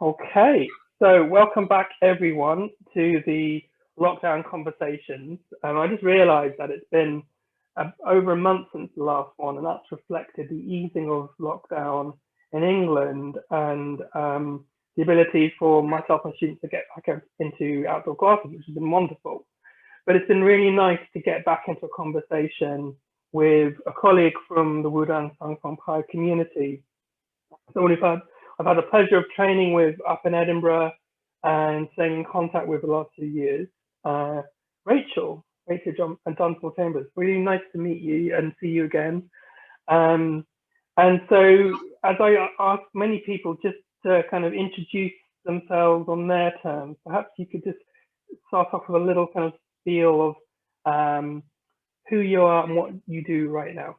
Okay, so welcome back everyone to the lockdown conversations. I just realised that it's been over a month since the last one, and that's reflected the easing of lockdown in England and the ability for myself and students to get back into outdoor classes, which has been wonderful. But it's been really nice to get back into a conversation with a colleague from the Wudang Martial community. So I've had the pleasure of training with up in Edinburgh and staying in contact with the last 2 years. Rachael Dunsmore-Chambers, really nice to meet you and see you again. And so as I ask many people just to kind of introduce themselves on their terms, perhaps you could just start off with a little kind of feel of who you are and what you do right now.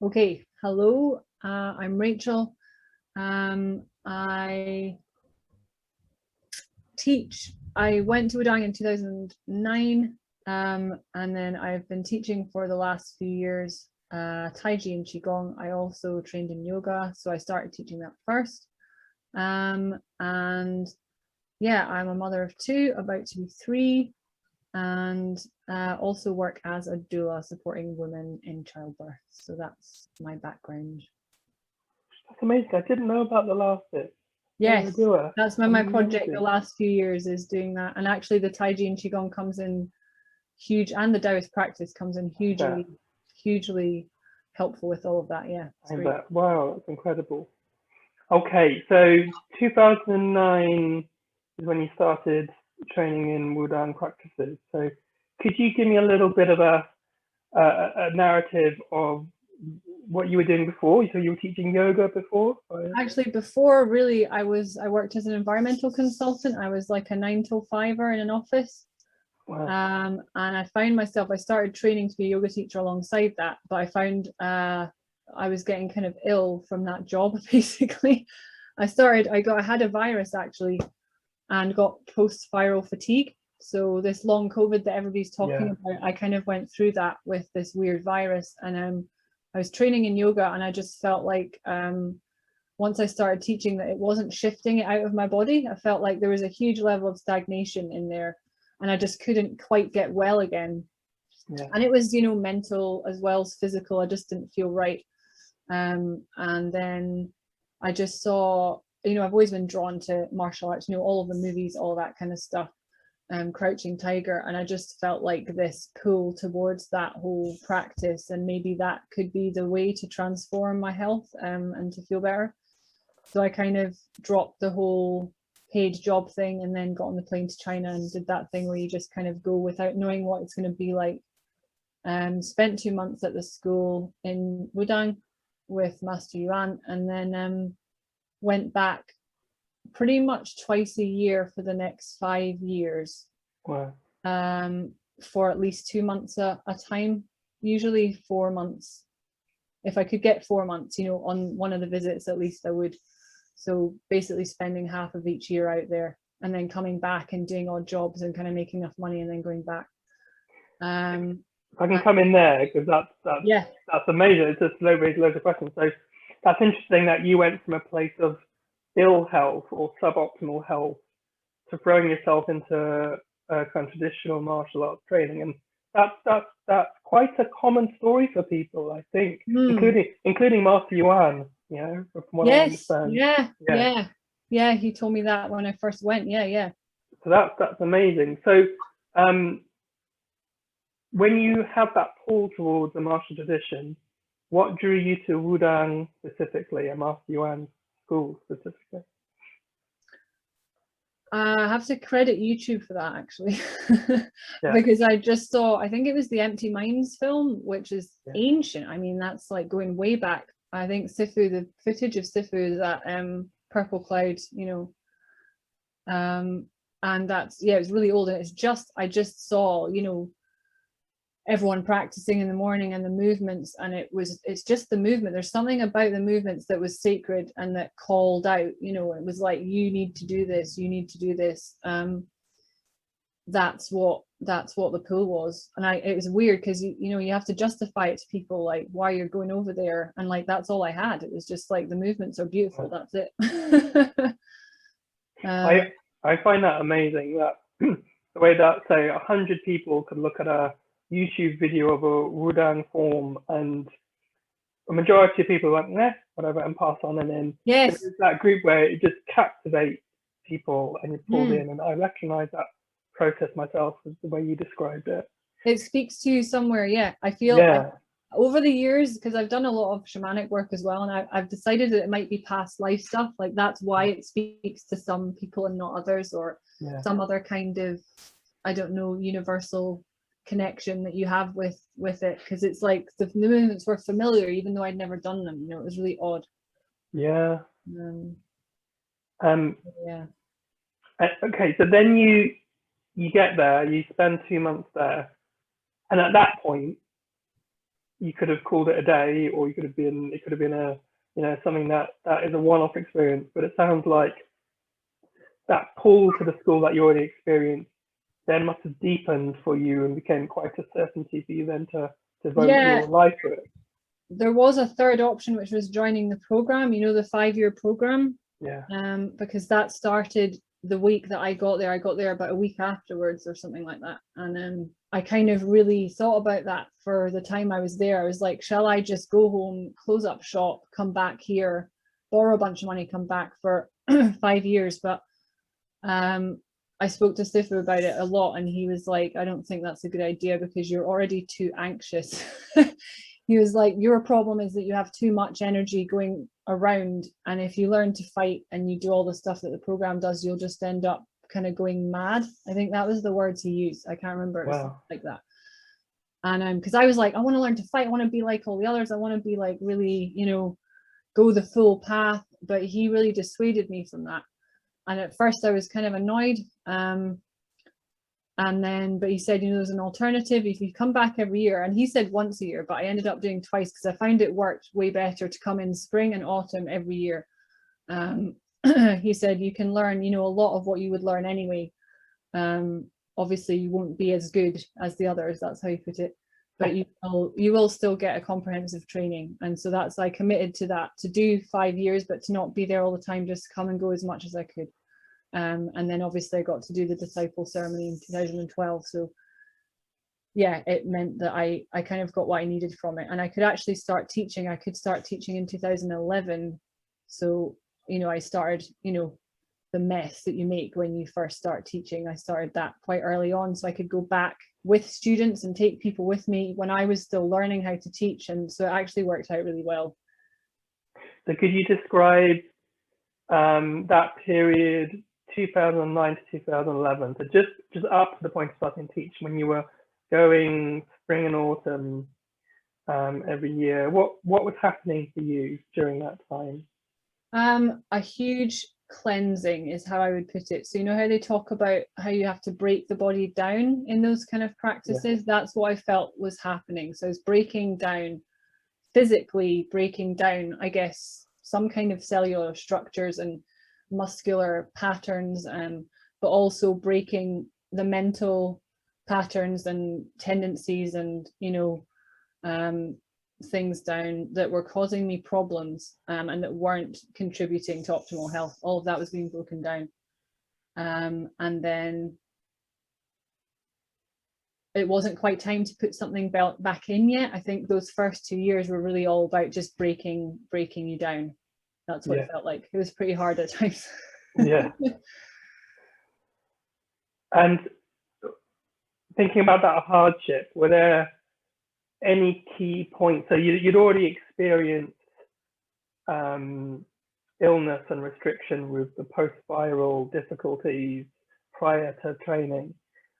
Okay, hello, I'm Rachael. I teach. I went to Wudang in 2009, and then I've been teaching for the last few years, Taiji and Qigong. I also trained in yoga, so I started teaching that first. And yeah, I'm a mother of 2, about to be 3, and also work as a doula supporting women in childbirth. So that's my background. That's amazing. I didn't know about the last bit. Yes, that's my project the last few years is doing that. And actually the Taiji and Qigong comes in huge, and the Taoist practice comes in hugely helpful with all of that. Yeah. Wow, that's incredible. Okay, so 2009 is when you started training in Wudang practices. So could you give me a little bit of a narrative of what you were doing before? So you were teaching yoga before? Actually, before, really, I worked as an environmental consultant. I was like a 9-to-5er in an office. Wow. And I found myself, I started training to be a yoga teacher alongside that, but I found I was getting kind of ill from that job, basically. I had a virus actually and got post-viral fatigue. So this long COVID that everybody's talking about, I kind of went through that with this weird virus. And I was training in yoga, and I just felt like once I started teaching that it wasn't shifting it out of my body. I felt like there was a huge level of stagnation in there, and I just couldn't quite get well again. Yeah. And it was, mental as well as physical. I just didn't feel right. And then I just saw, I've always been drawn to martial arts, all of the movies, all that kind of stuff. Crouching Tiger, and I just felt like this pull towards that whole practice, and maybe that could be the way to transform my health and to feel better. So I kind of dropped the whole paid job thing and then got on the plane to China and did that thing where you just kind of go without knowing what it's going to be like. Spent 2 months at the school in Wudang with Master Yuan, and then went back pretty much twice a year for the next 5 years. Wow. For at least 2 months a time, usually 4 months. If I could get 4 months, on one of the visits, at least I would. So basically spending half of each year out there and then coming back and doing odd jobs and kind of making enough money and then going back. If I can come in there, because that's amazing. It's just loads of questions. So that's interesting that you went from a place of ill health or suboptimal health to throwing yourself into kind of traditional martial arts training, and that's quite a common story for people, I think, including Master Yuan. From what I understand. Yeah. He told me that when I first went. Yeah. So that's amazing. So when you have that pull towards the martial tradition, what drew you to Wudang specifically, and Master Yuan school specifically? I have to credit YouTube for that, actually. Because I just saw, I think it was the Empty Minds film, which is ancient. I mean, that's like going way back. I think Sifu, the footage of Sifu is at Purple Cloud, and that's, it was really old, and I just saw, everyone practicing in the morning and the movements, and it's just the movement. There's something about the movements that was sacred and that called out, it was like, you need to do this, you need to do this. That's what the pull was. And it was weird because you have to justify it to people, like why you're going over there, and like that's all I had. It was just like, the movements are beautiful, that's it. I find that amazing, that the way that, say, 100 people could look at a YouTube video of a Wudang form, and a majority of people went, "Nah, whatever," and pass on, and then Yes. there's that group where it just captivates people and you're pulled in, and I recognize that process myself as the way you described it. It speaks to you somewhere, yeah. I feel over the years, because I've done a lot of shamanic work as well, and I've decided that it might be past life stuff, like that's why it speaks to some people and not others, or some other kind of, I don't know, universal connection that you have with it, because it's like the movements were familiar even though I'd never done them, you know. It was really odd. Yeah. Yeah. Okay, so then you get there, you spend 2 months there, and at that point you could have called it a day, or it could have been a, you know, something that is a one-off experience. But it sounds like that pull to the school that you already experienced then must have deepened for you and became quite a certainty for you then to devote your life to it. There was a third option, which was joining the program, you know, the 5-year program. Because that started the week that I got there. I got there about a week afterwards or something like that. And I kind of really thought about that for the time I was there. I was like, shall I just go home, close up shop, come back here, borrow a bunch of money, come back for 5 years? But I spoke to Sifu about it a lot, and he was like, I don't think that's a good idea because you're already too anxious. He was like, your problem is that you have too much energy going around, and if you learn to fight and you do all the stuff that the program does, you'll just end up kind of going mad. I think that was the words he used. I can't remember. It was like that. And because I was like, I want to learn to fight, I want to be like all the others, I want to be like really, you know, go the full path. But he really dissuaded me from that. And at first I was kind of annoyed. And then, but he said, you know, there's an alternative if you come back every year. And he said once a year, but I ended up doing twice because I found it worked way better to come in spring and autumn every year. He said you can learn, you know, a lot of what you would learn anyway. Obviously you won't be as good as the others, that's how he put it, but you will still get a comprehensive training. And so that's, I committed to that, to do 5 years, but to not be there all the time, just come and go as much as I could. And then obviously I got to do the disciple ceremony in 2012. So yeah, it meant that I kind of got what I needed from it, and I could actually start teaching. I could start teaching in 2011. So, you know, I started, you know, the mess that you make when you first start teaching. I started that quite early on, so I could go back with students and take people with me when I was still learning how to teach. And so it actually worked out really well. So could you describe that period 2009 to 2011, so just up to the point of starting to teach, when you were going spring and autumn every year, what was happening for you during that time? A huge cleansing is how I would put it. So you know how they talk about how you have to break the body down in those kind of practices? That's what I felt was happening. So I was breaking down, physically breaking down, I guess, some kind of cellular structures and muscular patterns, but also breaking the mental patterns and tendencies and, you know, things down that were causing me problems, and that weren't contributing to optimal health. All of that was being broken down. And then it wasn't quite time to put something back in yet. I think those first 2 years were really all about just breaking you down. That's what it felt like. It was pretty hard at times. Yeah. And thinking about that hardship, were there any key points? So you'd already experienced illness and restriction with the post-viral difficulties prior to training.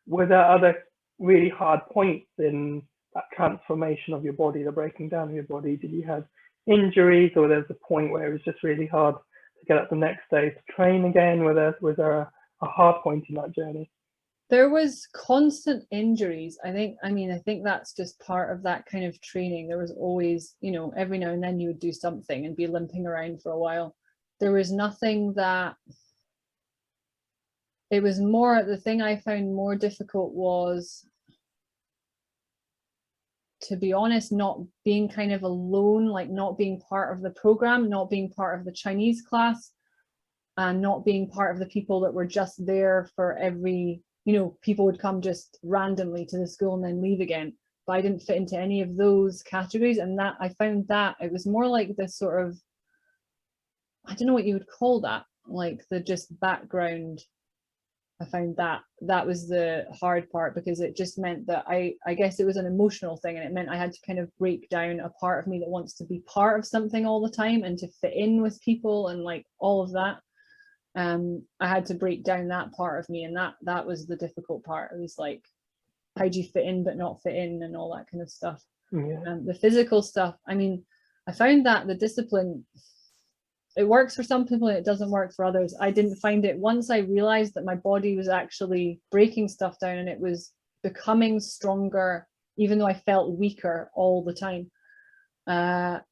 Were there other really hard points in that transformation of your body, the breaking down of your body? Did you have injuries, or there's a point where it was just really hard to get up the next day to train again? Was there a hard point in that journey? There was constant injuries. I think that's just part of that kind of training. There was always, you know, every now and then you would do something and be limping around for a while. There was nothing that, it was more, the thing I found more difficult was, to be honest, not being kind of alone, like not being part of the program, not being part of the Chinese class. and not being part of the people that were just there for every, people would come just randomly to the school and then leave again. But I didn't fit into any of those categories. And that I found that it was more like this sort of, I don't know what you would call that, like the just background. I found that was the hard part, because it just meant that I guess it was an emotional thing, and it meant I had to kind of break down a part of me that wants to be part of something all the time and to fit in with people and like all of that. I had to break down that part of me, and that was the difficult part. It was like, how do you fit in but not fit in, and all that kind of stuff. Yeah. The physical stuff, I mean, I found that the discipline, it works for some people and it doesn't work for others. I didn't find it, once I realized that my body was actually breaking stuff down and it was becoming stronger, even though I felt weaker all the time,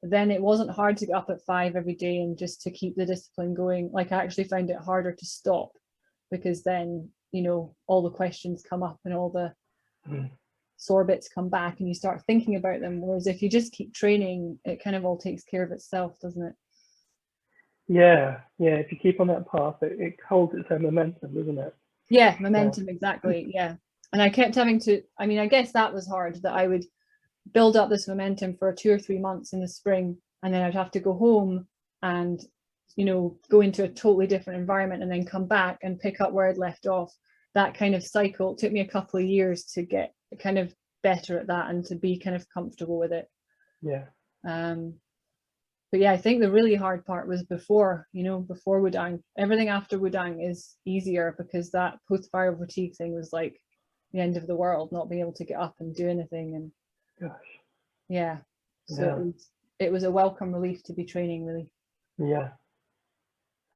then it wasn't hard to get up at 5 every day and just to keep the discipline going. Like, I actually find it harder to stop, because then, all the questions come up and all the sore bits come back and you start thinking about them. Whereas if you just keep training, it kind of all takes care of itself, doesn't it? Yeah. If you keep on that path, it holds its own momentum, doesn't it? Yeah, momentum, exactly. Yeah. And I kept having to, I guess that was hard, that I would build up this momentum for 2 or 3 months in the spring, and then I'd have to go home and go into a totally different environment and then come back and pick up where I'd left off. That kind of cycle, it took me a couple of years to get kind of better at that and to be kind of comfortable with it. Yeah. But yeah, I think the really hard part was before Wudang. Everything after Wudang is easier, because that post-viral fatigue thing was like the end of the world, not being able to get up and do anything. And gosh, yeah, so it was a welcome relief to be training, really. Yeah,